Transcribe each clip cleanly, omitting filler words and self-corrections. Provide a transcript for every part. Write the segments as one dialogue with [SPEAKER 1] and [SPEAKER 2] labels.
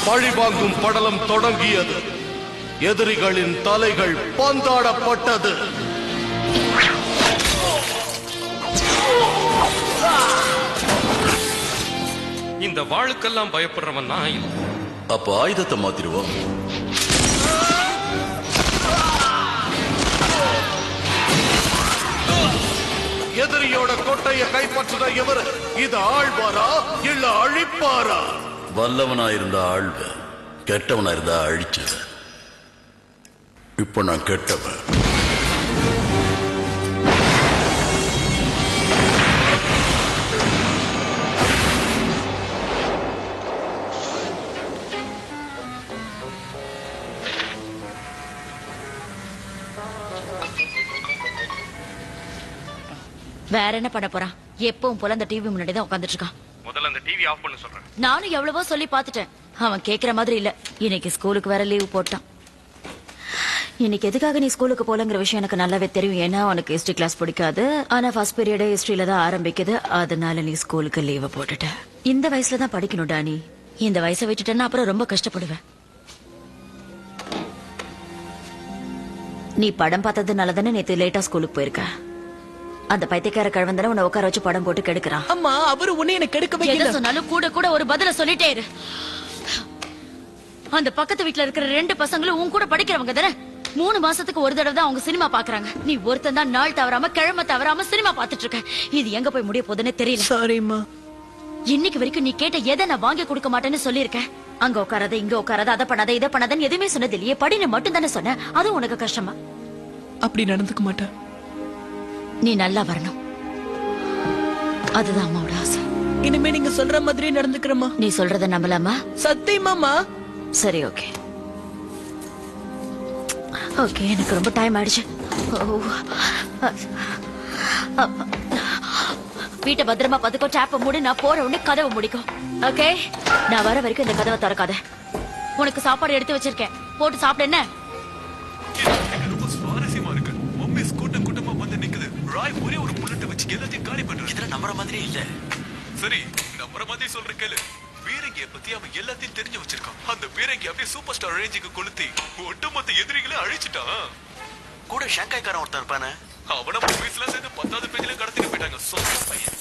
[SPEAKER 1] பழிவாங்கும் படலம் தொடங்கியது. எதிரிகளின் தலைகள் பந்தாடப்பட்டது.
[SPEAKER 2] இந்த வாளுக்கெல்லாம் பயப்படுறவன் நான் இல்லை.
[SPEAKER 3] அப்ப ஆயுதத்தை மாத்திருவோம்.
[SPEAKER 1] எதிரியோட கோட்டையை கைப்பற்றுற இவர் இது ஆழ்வாரா இல்ல அழிப்பாரா?
[SPEAKER 3] வல்லவனாயிருந்தா ஆழ்வ, கெட்டவனாயிருந்தா அழிச்சவ. இப்ப நான் கெட்டவன்.
[SPEAKER 4] வேற என்ன பண்ண போறான்? எப்பவும் போல அந்த டிவி முன்னாடி தான் உட்காந்துட்டு இருக்கான்.
[SPEAKER 2] முதல்ல அந்த டிவி ஆஃப் பண்ண சொல்றேன்.
[SPEAKER 4] நானும் எவ்வளவோ சொல்லி பாத்துட்டேன், அவன் கேக்குற மாதிரி இல்ல. இன்னைக்கு ஸ்கூலுக்கு வேற லீவ் போட்டான். இன்னைக்கு எதுக்காக நீ ஸ்கூலுக்கு போலங்கிற விஷயம் எனக்கு நல்லாவே தெரியும். ஏன்னா உனக்கு ஹிஸ்டரி கிளாஸ் பிடிக்காது. ஆனா ஃபர்ஸ்ட் பீரியடே ஹிஸ்டரியில தான் ஆரம்பிக்குது. அதனால நீ ஸ்கூலுக்கு லீவ் போட்டுட்ட. இந்த வயசுல தான் படிக்கணும்டா நீ. இந்த வயசை விட்டுட்டேன்னா அப்புறம் ரொம்ப கஷ்டப்படுவேன். நீ படம் பார்த்ததுனால தானே நேத்து லேட்டா ஸ்கூலுக்கு போயிருக்க. அந்த பைத்தியக்கார கிழவன் தானே உன்னை உட்கார வச்சு படம் போட்டு கெடுக்கிறான்.
[SPEAKER 5] அம்மா, அவரு உன்னை என்ன கெடுக்க வைக்கல.
[SPEAKER 4] எது சொன்னாலும் கூட கூட ஒரு பதில சொல்லிட்டே இரு. அந்த பக்கத்து வீட்டுல இருக்கிற 2 பசங்களும் உன் கூட படிக்கிறவங்க தானே. 3 மாசத்துக்கு ஒரு தடவை தான் அவங்க சினிமா பாக்குறாங்க. நீ ஒருத்தன் தான் நாள் தவறாம கிழமை தவறாம சினிமா பாத்துட்டு இருக்க. இது எங்க போய் முடிய போதுன்னு தெரியல.
[SPEAKER 5] சாரிம்மா.
[SPEAKER 4] இன்னைக்கு வரைக்கும் நீ கேட்ட எதை நான் வாங்கி கொடுக்க மாட்டேன்னு சொல்லியிருக்கேன். அங்க உட்காராத, இங்க உட்காராத, அதை பண்ணாத, இதை பண்ணாதன்னு எதுவுமே சொன்னது இல்லையே. படின்னு மட்டும் தானே சொன்ன. அது உனக்கு கஷ்டமா?
[SPEAKER 5] அப்படி நடந்துக்க மாட்டேன்.
[SPEAKER 4] நீ நல்லா வரணும், அதுதான் அம்மாவோட ஆசை.
[SPEAKER 5] இனிமே நீங்க சொல்ற மாதிரி நடந்துக்கிறமா?
[SPEAKER 4] நீ சொல்றத நம்பலாமா?
[SPEAKER 5] சத்தியமாமா.
[SPEAKER 4] சரி, ஓகே ஓகே. எனக்கு ரொம்ப டைம் ஆயிடுச்சு. வீட்டை பத்திரமா பாத்துக்கோ. டேப்ப மூடி. நான் போற உடனே கதவை முடிக்கும். ஓகே? நான் வர வரைக்கும் இந்த கதவை திறக்காத. உனக்கு சாப்பாடு எடுத்து வச்சிருக்கேன், போட்டு சாப்பிட. என்ன
[SPEAKER 6] ரொம்ப சுவாரஸ்யமா இருக்கு. மம்மி கூட்டமா வந்து நிக்குது. ராய் ஒரே ஒரு புல்லட் வச்சு எல்லாத்தையும் காலி பண்றான்.
[SPEAKER 3] இதெல்லாம் நம்புற மாதிரி இல்ல.
[SPEAKER 6] சரி, நம்புற மாதிரி சொல்ற கேளு. பீரங்கிய பத்தி அவன் எல்லாத்தையும் தெரிஞ்சு வச்சிருக்கான். அந்த பீரங்கி அப்படியே சூப்பர் ஸ்டார் ரேஞ்சுக்கு கொளுத்தி ஒட்டுமொத்த எதிரிகளை அழிச்சிட்டான்.
[SPEAKER 3] கூட ஷாங்காய்க்காரன் ஒருத்தன் இருப்பானே,
[SPEAKER 6] அவன மூவிஸ்ல சேர்ந்து 10வது பேஜ்ல கடத்திட்டு போயிட்டாங்க. சொந்த பையன்.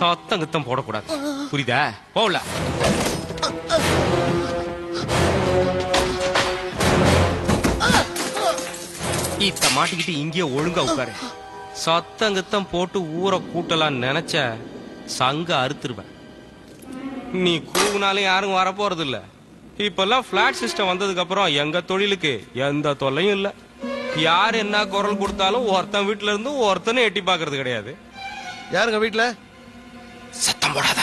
[SPEAKER 2] சத்தம் கித்தம் போடக்கூடாது, புரியுதா? போகல. இத்த மாட்டிக்கிட்டு இங்கே ஒழுங்கா உட்காரு. சத்தம் கித்தம் போட்டு ஊரை கூட்டலாம் நினைச்ச சங்க அறுத்துருவேன். நீ கூவுனாலும் யாரும் வரப்போறது இல்ல. இப்பெல்லாம் பிளாட் சிஸ்டம் வந்ததுக்கு அப்புறம் எங்க தொழிலுக்கு எந்த தொல்லையும் இல்ல. யார் என்ன குரல் கொடுத்தாலும் ஒருத்தன் வீட்டுல இருந்து ஒருத்தனும் எட்டி பாக்குறது கிடையாது.
[SPEAKER 7] யாருங்க வீட்டுல?
[SPEAKER 2] சத்தம் போடாத.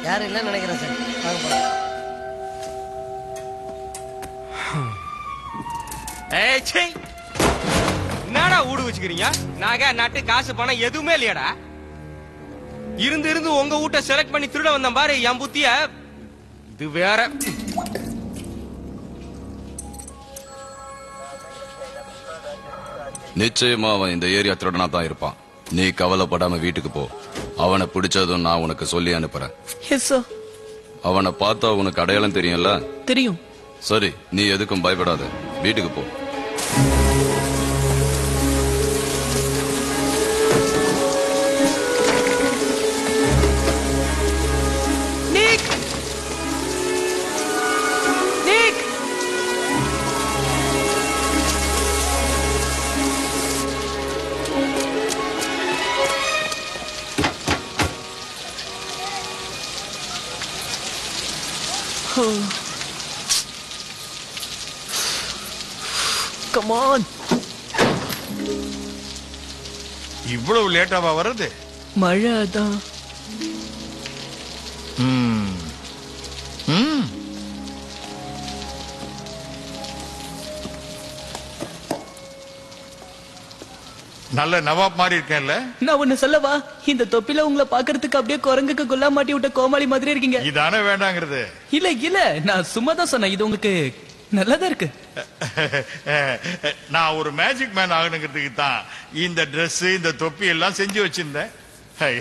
[SPEAKER 7] யாரும் இல்ல நினைக்கிறேன் சார்.
[SPEAKER 2] என்னடா ஊடு வச்சுக்கிறீங்க? நகை நட்டு காசு பணம் எதுவுமே இல்லையாடா? இருந்து இருந்து உங்க வீட்டை செலக்ட் பண்ணி திருட வந்தேன் பாரு என் புத்திய. இது வேற.
[SPEAKER 8] நிச்சயமா அவன் இந்த ஏரியா திருடனா தான் இருப்பான். நீ கவலைப்படாம வீட்டுக்கு போ. அவனை பிடிச்சதும் நான் உனக்கு சொல்லி அனுப்புறேன். அவனை பார்த்தா உனக்கு அடையாளம் தெரியும்ல?
[SPEAKER 5] தெரியும்.
[SPEAKER 8] சரி, நீ எதுக்கும் பயப்படாத, வீட்டுக்கு போ.
[SPEAKER 5] Come on.
[SPEAKER 7] இவ்வளவு லேட்டாவா வர்றது?
[SPEAKER 5] மழை அதான்.
[SPEAKER 7] நல்ல நவாப் மாதிரி இருக்கேன்ல.
[SPEAKER 5] நான் ஒண்ணு சொல்லவா, இந்த தொப்பில உங்களை பாக்குறதுக்கு அப்படியே குரங்குக்கு குல்லா மாட்டி விட்ட கோமாளி மாதிரி இருக்கீங்க.
[SPEAKER 7] இதானே வேண்டாங்கிறது.
[SPEAKER 5] இல்ல நான் சும்மா தான் சொன்னேன், இது உங்களுக்கு நல்லாதான் இருக்கு.
[SPEAKER 7] நான் ஒரு மேஜிக் மேன் ஆகணுங்கிறதுக்கு தான் இந்த Dress இந்த தொப்பி எல்லாம் செஞ்சு வச்சிருந்தேன்.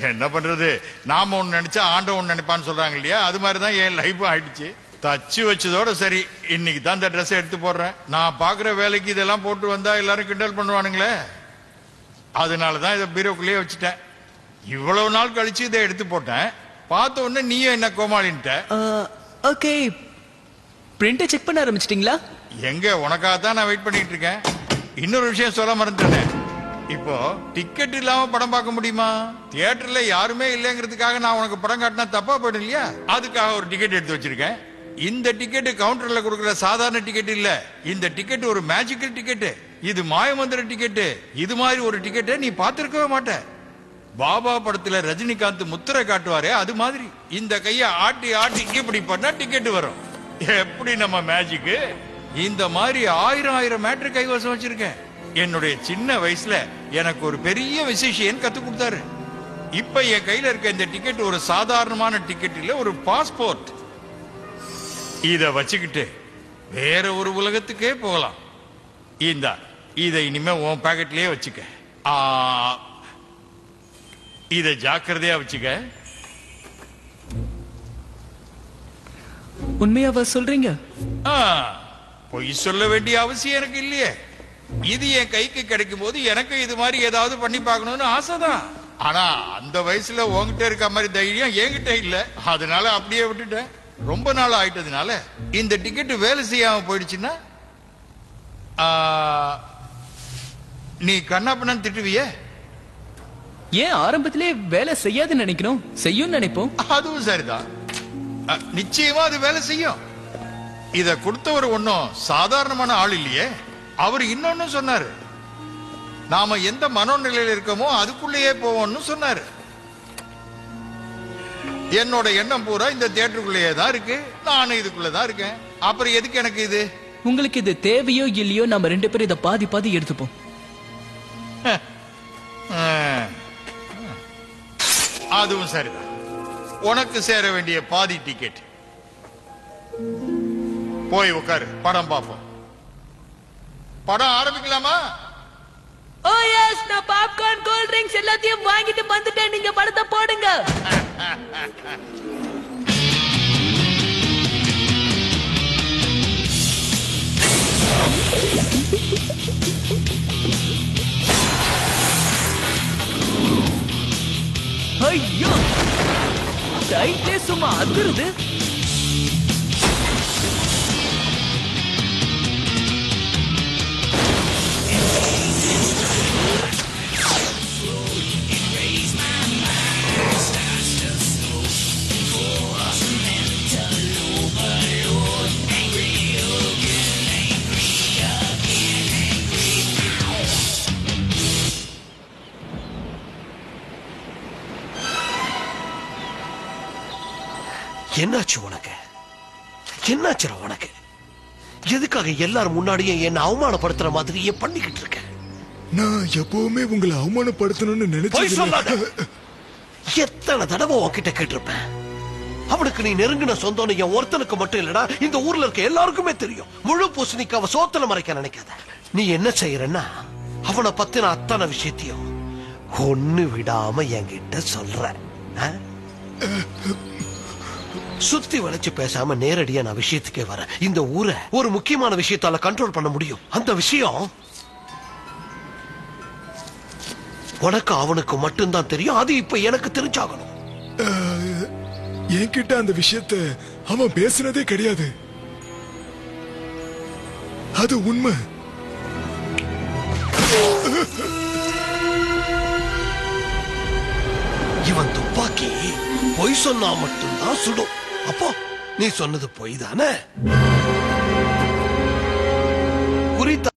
[SPEAKER 7] என்ன பண்றது, நாம ஒண்ணு நினைச்சா ஆண்டவன் ஒண்ணு நினைப்பான்னு சொல்றாங்க இல்லையா, அது மாதிரிதான் என் லைஃபும் ஆயிடுச்சு. தச்சு வச்சதோட சரி, இன்னைக்கு தான் இந்த Dress எடுத்து போடுறேன். நான் பாக்குற வேலைக்கு இதெல்லாம் போட்டு வந்தா எல்லாரும் கிண்டல் பண்ணுவானுங்களே, அதனாலதான் இதை பீரோக்குள்ளேயே வச்சுட்டேன். இவ்வளவு நாள் கழிச்சு இதை எடுத்து போட்டேன். பார்த்த உடனே நீயும் என்ன கோமாளின்ட்ட.
[SPEAKER 5] ஓகே, பிரிண்ட் செக் பண்ண ஆரம்பிச்சிட்டீங்களா?
[SPEAKER 7] எங்க, உனக்காக தான் நான் வெயிட் பண்ணிட்டு இருக்கேன். இன்னொரு விஷயம் சொல்ல மறந்துட்டேன். இப்போ டிக்கெட் இல்லாம படம் பார்க்க முடியுமா? தியேட்டர்ல யாருமே இல்லைங்கிறதுக்காக நான் உனக்கு படம் காட்டினா தப்பா போயிடும் இல்லையா? அதுக்காக ஒரு டிக்கெட் எடுத்து வச்சிருக்கேன். இந்த டிக்கெட் கவுண்டர்ல கொடுக்கிற சாதாரண டிக்கெட் இல்ல. இந்த டிக்கெட் ஒரு மேஜிக்கல் டிக்கெட். இது மாயமந்திர டிக்கெட். இது மாதிரி ஒரு டிக்கெட்டை நீ பார்த்திருக்கவே மாட்ட. பாபா படத்துல ரஜினிகாந்த் முத்திரை காட்டுவாரே, அது மாதிரி இந்த கைய ஆட்டி ஆட்டி இப்படி பண்ணா டிக்கெட் வரும். எப்படி நம்ம மேஜிக்? இந்த மாதிரி 1000 மேட்ரு கைவசம் வச்சிருக்கேன். என்னுடைய சின்ன வயசுல எனக்கு ஒரு பெரிய விசேஷம் கத்து கொடுத்தாரு. இப்ப என் கையில இருக்க இந்த டிக்கெட் ஒரு சாதாரணமான டிக்கெட் இல்ல, ஒரு பாஸ்போர்ட். இத வச்சுக்கிட்டு வேற ஒரு உலகத்துக்கே போகலாம். இந்தா, இதை இனிமே உன் பாக்கெட்லயே வச்சுக்க. இதை ஜாக்கிரதையா வச்சுக்க.
[SPEAKER 5] உண்மையாவா சொல்றீங்க?
[SPEAKER 7] பொய் சொல்ல வேண்டிய அவசியம் எனக்கு இல்லையே. இது என் கைக்கு கிடைக்கும் போது எனக்கு இது மாதிரி ஏதாவது பண்ணி பார்க்கணும்னு ஆசைதான். ஆனா அந்த வயசுல உங்ககிட்ட இருக்க மாதிரி தைரியம் என்கிட்ட இல்ல. அதனால அப்படியே விட்டுட்டேன். ரொம்ப நாள் ஆயிட்டதுனால இந்த டிக்கெட் வேலை செய்யாம போயிடுச்சுன்னா நீ கண்ணாப்பண்ணு திட்டுவிய.
[SPEAKER 5] ஏன் ஆரம்பத்திலே வேலை செய்யாதுன்னு நினைக்கணும்? செய்யும் நினைப்போம்.
[SPEAKER 7] அதுவும் சரிதான். நிச்சயமா அது வேலை செய்யும். இத கொடுத்தவர் ஒன்னும் சாதாரணமான ஆள் இல்லையே. அவர் இன்னொன்னு சொன்னாரு, நாம எந்த மனோநிலையில இருக்கோமோ அதுக்குள்ளேயே போவோம்னு சொன்னாரு. என்னோட எண்ணம் பூரா இந்த தியேட்டருக்குள்ளேயே தான் இருக்கு. நானும் இதுக்குள்ளதான் இருக்கேன். அப்புறம் எதுக்கு எனக்கு இது?
[SPEAKER 5] உங்களுக்கு இது தேவையோ இல்லையோ, நம்ம 2 பேரும் இதை பாதி பாதி எடுத்துப்போம்.
[SPEAKER 7] அதுவும் சரிதான். உனக்கு சேர வேண்டிய பாதி டிக்கெட். போய் உட்காரு, படம் பார்ப்போம். படம் ஆரம்பிக்கலாமா?
[SPEAKER 5] ஓ எஸ், நான் பாப்கார்ன், கூல் ட்ரிங்க்ஸ் எல்லாத்தையும் வாங்கிட்டு வந்துட்டேன். நீங்க படத்தை போடுங்க. ஐயோ, டைட்லே சும்மா அதிருது.
[SPEAKER 9] என்னாச்சு உனக்கு? என்னாச்சு உனக்கு? எதுக்காக எல்லாரும் முன்னாடியே என்ன அவமானப்படுத்துற மாதிரியே பண்ணிக்கிட்டு இருக்க?
[SPEAKER 10] நான் எப்பவுமே உங்களை அவமானப்படுத்தணும்னு நினைச்சேன்.
[SPEAKER 9] எத்தனை தடவை உன்கிட்ட கேட்டிருப்பேன். அவனுக்கு நீ நெருங்கின சொந்தம் என் ஒருத்தனுக்கு மட்டும் இல்லடா, இந்த ஊர்ல இருக்க எல்லாருக்குமே தெரியும். முழு பூசணிக்காவ சோத்துல மறைக்க நினைக்காத. நீ என்ன செய்யறன்னா, அவனை பத்தின அத்தனை விஷயத்தையும் ஒண்ணு விடாம என்கிட்ட சொல்ற. சுத்தி வளைச்சு பேசாம நேரடியா நான் விஷயத்துக்கே வரேன். இந்த ஊரை ஒரு முக்கியமான விஷயத்தால கண்ட்ரோல் பண்ண முடியும். அந்த விஷயம் உனக்கு அவனுக்கு மட்டும்தான் தெரியும். அது இப்ப எனக்கு தெரிஞ்சாகணும்.
[SPEAKER 10] என்கிட்ட அந்த விஷயத்தை அவன் பேசினதே கிடையாது. அது உண்மை.
[SPEAKER 9] இவன் துப்பாக்கி பொய் சொன்னா மட்டும்தான் சுடும். அப்போ நீ சொன்னது பொய் தானே?